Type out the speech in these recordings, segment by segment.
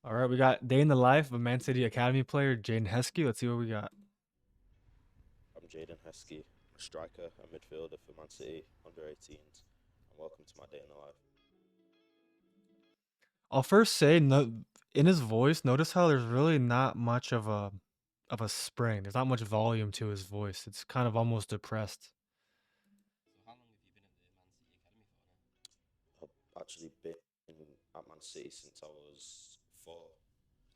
All right, we got day in the life of a Man City Academy player, Jaden Heskey. Let's see what we got. I'm Jaden Heskey, a striker and midfielder for Man City under 18s, and welcome to my day in the life. I'll first say, no, in his voice, notice how there's really not much of a spring. There's not much volume to his voice. It's kind of almost depressed. I've actually been at Man City since I was 4,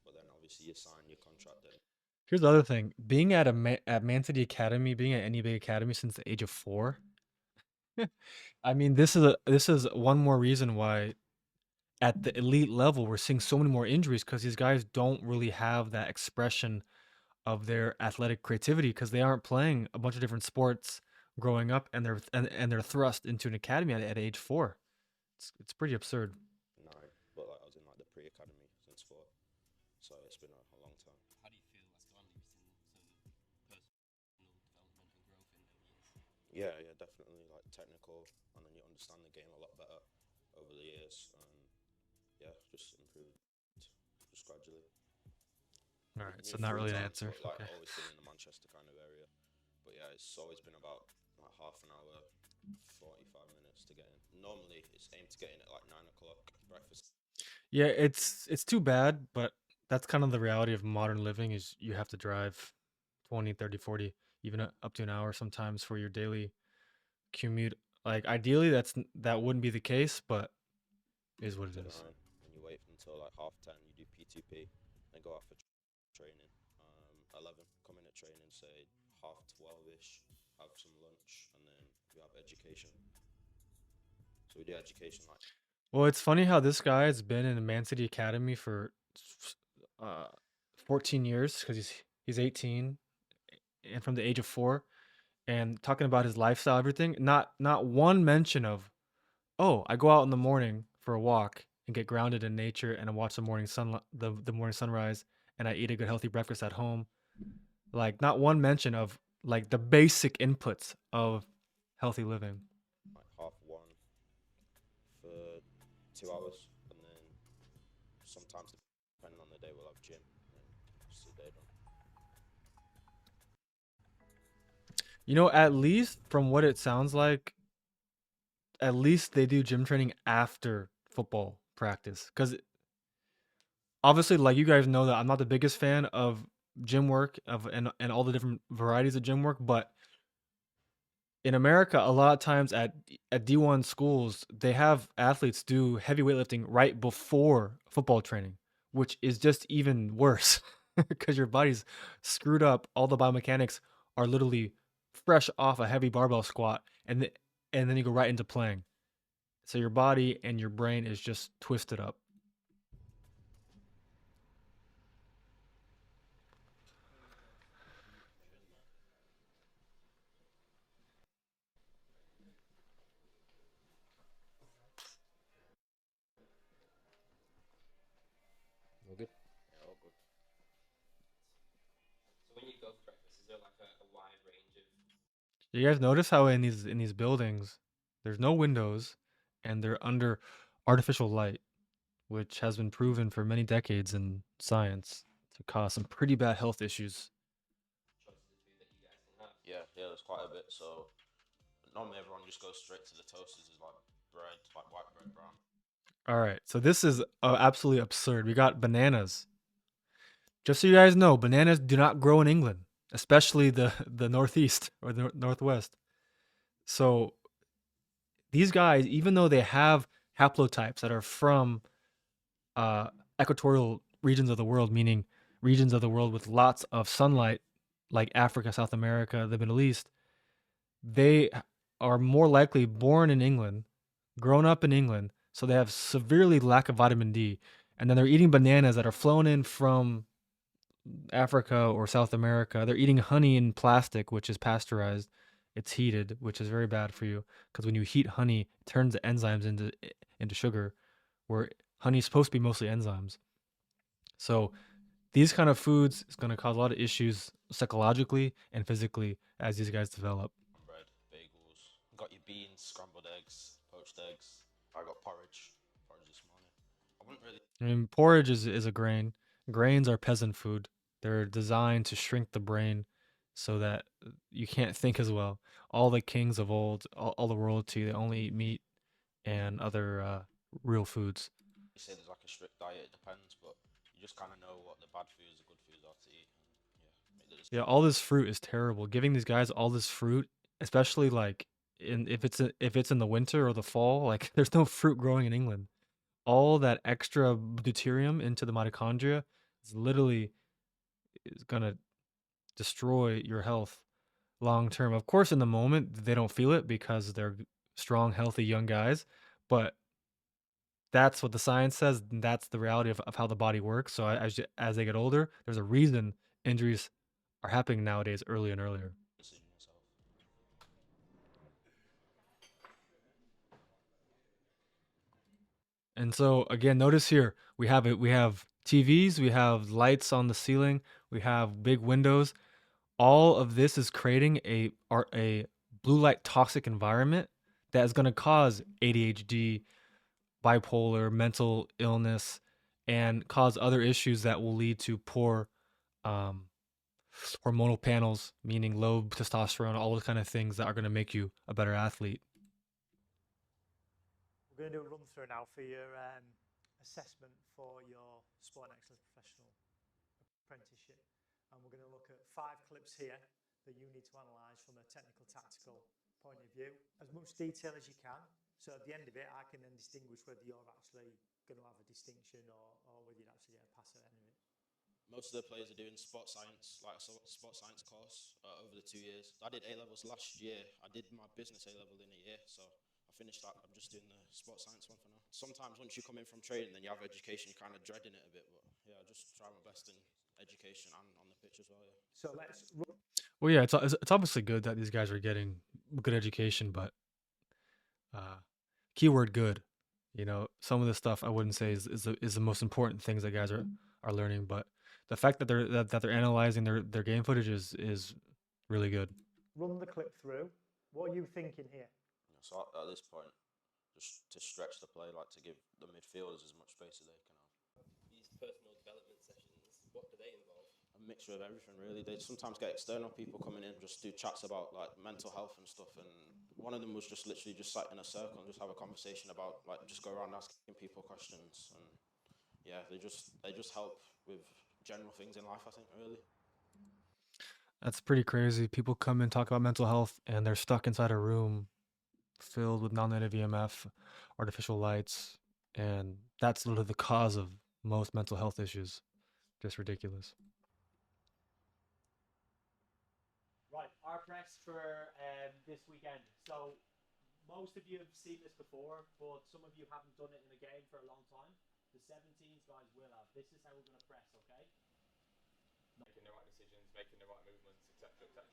but then obviously you sign your contract then. Here's the other thing: being at at Man City Academy, being at any big academy since the age of 4. I mean, this is one more reason why at the elite level we're seeing so many more injuries because these guys don't really have that expression of their athletic creativity because they aren't playing a bunch of different sports growing up, and they're thrust into an academy at age 4. It's pretty absurd. 9, but like I was in like the pre-academy since 4, so it's been a long time. Yeah, yeah, definitely like technical, and then you understand the game a lot better over the years, and yeah, just improved just gradually. All We've right, so moved not three really an times, answer. but like Okay. always been in the Manchester kind of area. But yeah, it's always been about like half an hour, 45 minutes to get in. Normally, it's aimed to get in at like 9 o'clock. Breakfast. Yeah, it's too bad, but that's kind of the reality of modern living is you have to drive 20, 30, 40, even up to an hour sometimes for your daily commute. Like ideally that wouldn't be the case, but it is what it To is. 9, and you wait until like half 10. You do P2P, then go out for training. 11, come in at training, say half 12ish. Have some lunch, and then we have education. So we do education like Well, it's funny how this guy has been in the Man City Academy for uh 14 years because he's 18 and from the age of 4, and talking about his lifestyle, everything. Not one mention of, oh, I go out in the morning for a walk and get grounded in nature and I watch the morning sunrise, and I eat a good healthy breakfast at home. Like not one mention of like the basic inputs of healthy living. half 1 for 2 hours, and then sometimes depending on the day we'll have gym, and then just the day done. You know, at least from what it sounds like, at least they do gym training after football practice. Because obviously, like you guys know that I'm not the biggest fan of gym work and all the different varieties of gym work, but in America, a lot of times at D1 schools, they have athletes do heavy weightlifting right before football training, which is just even worse because your body's screwed up. All the biomechanics are literally fresh off a heavy barbell squat, and then you go right into playing. So your body and your brain is just twisted up. All good. Yeah, all good. You guys notice how in these buildings, there's no windows, and they're under artificial light, which has been proven for many decades in science to cause some pretty bad health issues. Yeah, yeah, there's quite a bit. So normally everyone just goes straight to the toasters, is like bread, like white bread, brown. All right, so this is absolutely absurd. We got bananas. Just so you guys know, bananas do not grow in England, especially the northeast or the northwest. So these guys, even though they have haplotypes that are from uh, equatorial regions of the world, meaning regions of the world with lots of sunlight, like Africa, South America, the Middle East, they are more likely born in England, grown up in England, so they have severely lack of vitamin D, and then they're eating bananas that are flown in from Africa or South America. They're eating honey in plastic, which is pasteurized. It's heated, which is very bad for you because when you heat honey, it turns the enzymes into sugar, where honey is supposed to be mostly enzymes. So these kind of foods is going to cause a lot of issues psychologically and physically as these guys develop. Bread, bagels. Got your beans, scrambled eggs, poached eggs. I got porridge this morning. I wouldn't really I mean, porridge is a grain. Grains are peasant food. They're designed to shrink the brain so that you can't think as well. All the kings of old, all the royalty, they only eat meat and other real foods. You say there's like a strict diet, it depends, but you just kind of know what the bad foods, the good foods are to eat, and yeah, make the Yeah, decision. all this fruit is terrible. Giving these guys all this fruit, especially like if it's in the winter or the fall, like there's no fruit growing in England. All that extra deuterium into the mitochondria is literally is gonna destroy your health long term. Of course, in the moment they don't feel it because they're strong, healthy young guys, but that's what the science says. And that's the reality of how the body works. So as they get older, there's a reason injuries are happening nowadays earlier and earlier. Decision yourself. And so again, notice here we have it. We have TVs, we have lights on the ceiling, we have big windows. All of this is creating a blue light toxic environment that is going to cause ADHD, bipolar, mental illness, and cause other issues that will lead to poor um, hormonal panels, meaning low testosterone, all those kind of things that are going to make you a better athlete. We're going to do a run through now for your assessment for your sport and excellence professional apprenticeship. And we're going to look at 5 clips here that you need to analyse from a technical tactical point of view, as much detail as you can. So at the end of it, I can then distinguish whether you're actually going to have a distinction or whether you'd actually get a pass at the end of it. Most of the players are doing sport science, like a sport science course over the 2 years. I did A levels last year. I did my business A level in a year, so I finished that. I'm just doing the sport science one for now. Sometimes once you come in from training, then you have education, you're kind of dreading it a bit, but yeah, I just try my best in education and on the pitch as well. Yeah. So let's Well, yeah, it's obviously good that these guys are getting good education, but uh, keyword good. You know, some of the stuff I wouldn't say is the most important things that guys are learning, but the fact that they're analyzing their game footage is really good. run the clip through. What are you thinking here? So at this point, just to stretch the play, like to give the midfielders as much space as they can have. These personal development sessions, what do they involve? A mixture of everything, really. They sometimes get external people coming in, just do chats about like mental health and stuff. And one of them was just literally just sat in a circle and just have a conversation about like just go around asking people questions. And yeah, they just help with general things in life. I think really. That's pretty crazy. People come and talk about mental health, and they're stuck inside a room filled with non-native EMF, artificial lights, and that's literally the cause of most mental health issues. Just ridiculous. Right, our press for this weekend. So most of you have seen this before, but some of you haven't done it in a game for a long time. The 17s guys will have. This is how we're going to press, okay? Making the right decisions, making the right movements, etc., etc.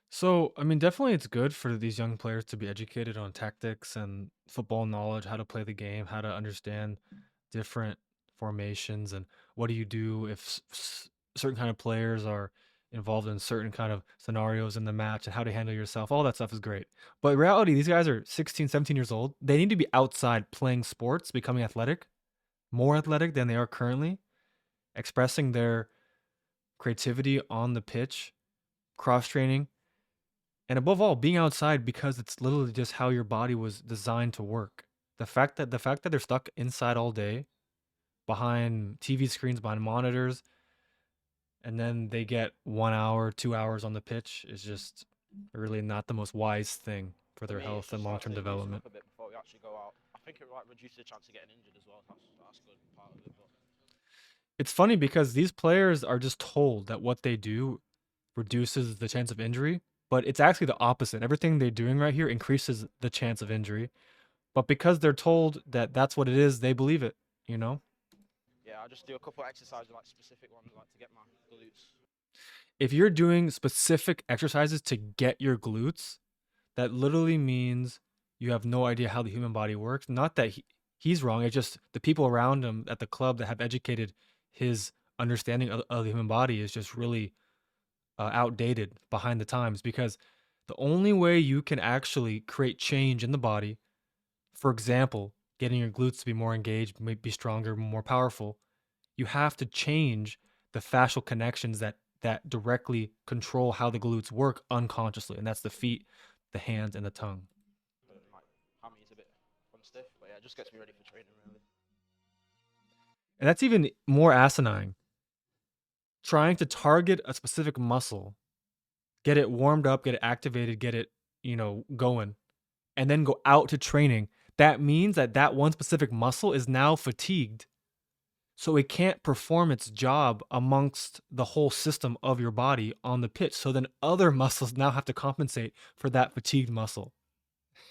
So, I mean, definitely it's good for these young players to be educated on tactics and football knowledge, how to play the game, how to understand different formations, and what do you do if certain kind of players are involved in certain kind of scenarios in the match and how to handle yourself. All that stuff is great. But in reality, these guys are 16, 17 years old. They need to be outside playing sports, becoming athletic, more athletic than they are currently, expressing their creativity on the pitch, cross training, and above all, being outside because it's literally just how your body was designed to work. The fact that they're stuck inside all day behind TV screens, behind monitors, and then they get 1 hour, 2 hours on the pitch is just really not the most wise thing for For their me, it's health and just long like term to loosen development. up a bit before we actually go out. I think it like reduces the chance of getting injured as well. That's good part of it. But It's funny because these players are just told that what they do reduces the chance of injury, but it's actually the opposite. Everything they're doing right here increases the chance of injury. But because they're told that that's what it is, they believe it, you know? yeah, I just do a couple of exercises, like specific ones, like to get my glutes. If you're doing specific exercises to get your glutes, that literally means you have no idea how the human body works. Not that he's wrong, it's just the people around him at the club that have educated his understanding of the human body is just really outdated behind the times because the only way you can actually create change in the body for example, getting your glutes to be more engaged, be stronger, more powerful, you have to change the fascial connections that directly control how the glutes work unconsciously, and that's the feet, the hands, and the tongue. My hammy's a bit unstiff, but yeah, it just gets me ready for training, really. And that's even more asinine. Trying to target a specific muscle, get it warmed up, get it activated, get it, going, and then go out to training. That means that one specific muscle is now fatigued. So it can't perform its job amongst the whole system of your body on the pitch. So then other muscles now have to compensate for that fatigued muscle.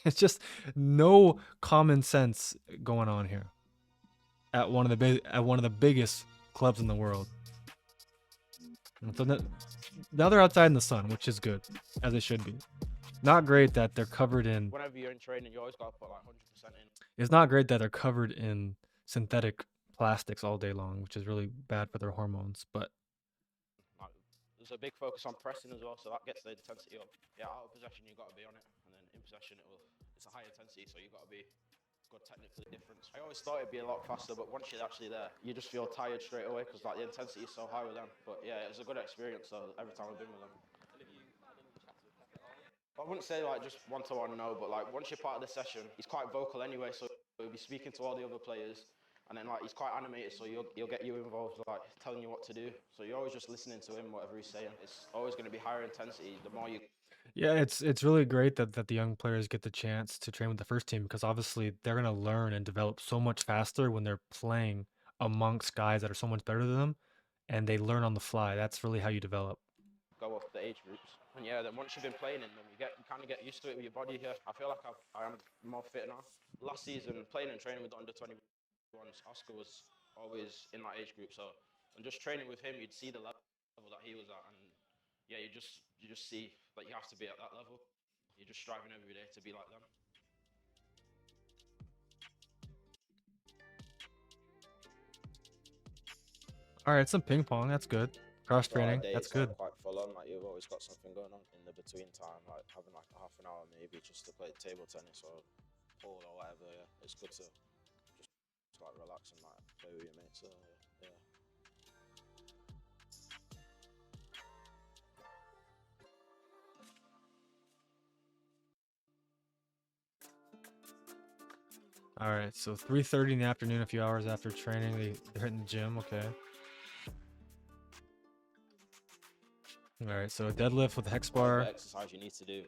It's just no common sense going on here at one of the biggest clubs in the world. And so now they're outside in the sun, which is good, as it should be. Not great that they're covered in. Whenever you're in training, you always got to put like 100% in. It's not great that they're covered in synthetic plastics all day long, which is really bad for their hormones. But Like, there's a big focus on pressing as well, so that gets the intensity up. Yeah, out of possession, you've got to be on it, and then in possession, it's a high intensity, so you've got to be good technically difference. I always thought it'd be a lot faster, but once you're actually there, you just feel tired straight away because like the intensity is so high with them. But yeah, it was a good experience. So every time I've been with them, I wouldn't say like just one-to-one, no, but like once you're part of the session, he's quite vocal anyway, so he'll be speaking to all the other players, and then like he's quite animated, so he'll get you involved, like telling you what to do. So you're always just listening to him, whatever he's saying. It's always going to be higher intensity the more you. yeah, it's really great that the young players get the chance to train with the first team, because obviously they're gonna learn and develop so much faster when they're playing amongst guys that are so much better than them, and they learn on the fly. That's really how you develop. Go off the age groups, and yeah, then once you've been playing in them, you kind of get used to it with your body here. I feel like I am more fit now. Last season, playing and training with the under 21s, Oscar was always in that age group, so and just training with him, you'd see the level that he was at, and yeah, you just see that you have to be at that level. You're just striving every day to be like them. All right, some ping pong. That's good. Cross training. Day, That's it's good. like quite full on. Like you've always got something going on in the between time, like having like a half an hour maybe just to play table tennis or pool or whatever. Yeah, it's good to just like relax and like play with your mates. So yeah. All right, so 3:30 in the afternoon, a few hours after training, they're hitting the gym. Okay. All right, so a deadlift with a hex bar Exercise you need to do.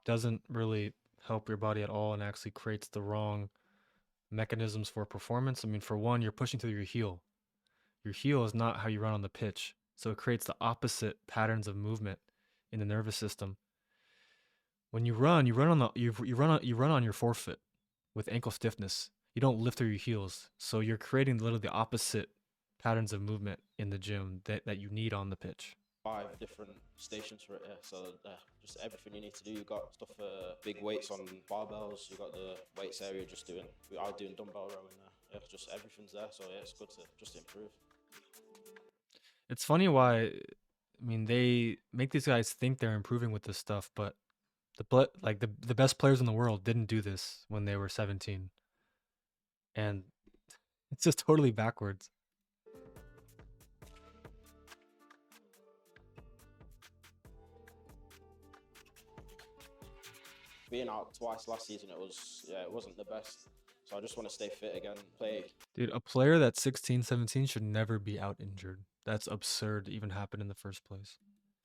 doesn't really help your body at all and actually creates the wrong mechanisms for performance. I mean, for one, you're pushing through your heel. Your heel is not how you run on the pitch, so it creates the opposite patterns of movement in the nervous system. When you run on your forefoot with ankle stiffness. You don't lift through your heels, so you're creating literally the opposite patterns of movement in the gym that you need on the pitch. 5 different stations for it, yeah. So just everything you need to do. You've got stuff for big weights on barbells. You've got the weights area we are doing dumbbell rowing there. Yeah, just everything's there. So yeah, it's good to just improve. It's funny why, I mean, they make these guys think they're improving with this stuff, but the best players in the world didn't do this when they were 17. And it's just totally backwards. Being out twice last season, it wasn't the best. So I just want to stay fit again, play. Dude, a player that's 16, 17 should never be out injured. That's absurd to even happen in the first place.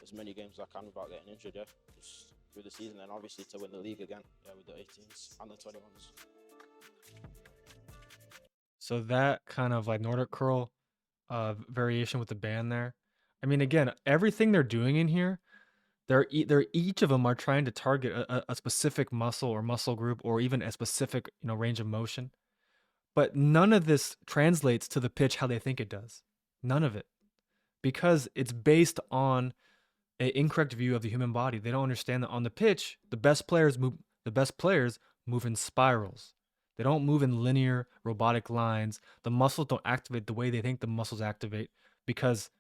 As many games as I can without getting injured, yeah. Just through the season, and obviously to win the league again, yeah, with the 18s and the 21s. So that kind of like Nordic curl variation with the band there. I mean, again, everything they're doing in here, they're each of them are trying to target a specific muscle or muscle group or even a specific range of motion. But none of this translates to the pitch how they think it does. None of it. Because it's based on an incorrect view of the human body. They don't understand that on the pitch, the best players move in spirals. They don't move in linear robotic lines. The muscles don't activate the way they think the muscles activate, because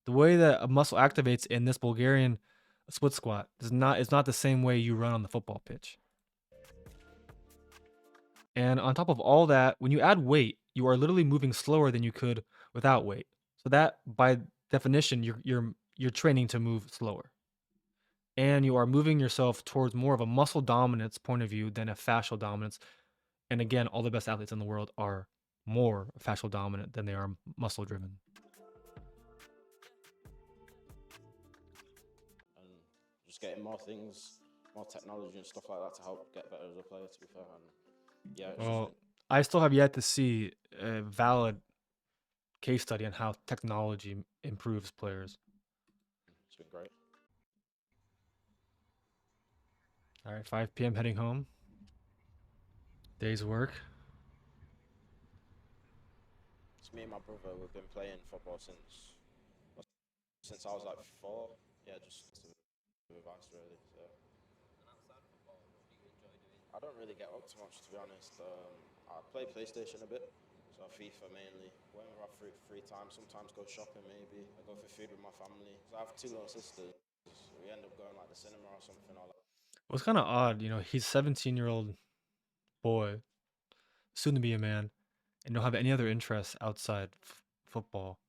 the way that a muscle activates in this Bulgarian split squat is not the same way you run on the football pitch. And on top of all that, when you add weight, you are literally moving slower than you could without weight. So that, by definition, you're training to move slower, and you are moving yourself towards more of a muscle dominance point of view than a fascial dominance. And again, all the best athletes in the world are more fascial dominant than they are muscle driven. And just getting more things, more technology and stuff like that to help get better as a player. To be fair, and yeah, it's just Well, been, I still have yet to see a valid case study on how technology improves players. it's been great. All right, 5 p.m. heading home. Day's work. It's me and my brother. We've been playing football since I was like 4. Yeah, just to advice really. So. I don't really get up too much, to be honest. I play PlayStation a bit, so FIFA mainly. Whenever I have free time, sometimes go shopping maybe. I go for food with my family. So I have 2 little sisters. We end up going like the cinema or something. Or like, It was kind of odd, he's 17-year-old boy, soon to be a man, and don't have any other interests outside football.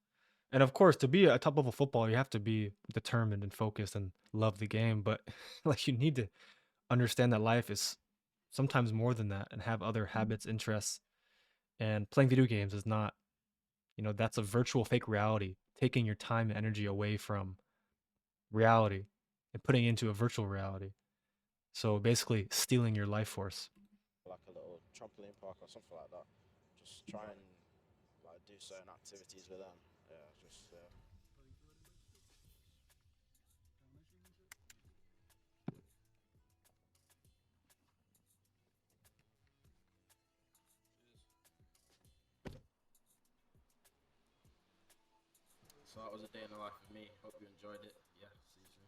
And of course, to be a top level footballer, you have to be determined and focused and love the game. But like, you need to understand that life is sometimes more than that, and have other habits, interests. And playing video games is not, that's a virtual fake reality, taking your time and energy away from reality and putting it into a virtual reality. So basically, stealing your life force. like a little trampoline park or something like that. Just try and like do certain activities with them. Yeah, just yeah. So that was a day in the life of me. Hope you enjoyed it. Yeah, see you soon.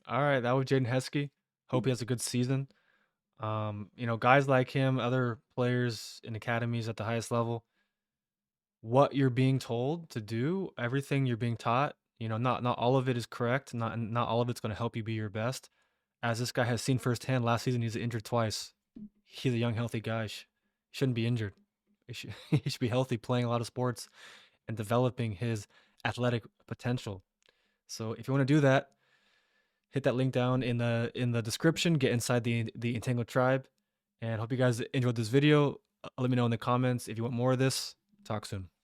All right, that was Jaden Heskey. Hope he has a good season. Guys like him, other players in academies at the highest level, what you're being told to do, everything you're being taught, not all of it is correct. Not all of it's going to help you be your best. As this guy has seen firsthand, last season he's injured twice. He's a young, healthy guy. Shouldn't be injured. He should be healthy, playing a lot of sports and developing his athletic potential. So if you want to do that, hit that link down in the description. Get inside the Entangled tribe, and hope you guys enjoyed this video. Let me know in the comments if you want more of this. Talk soon.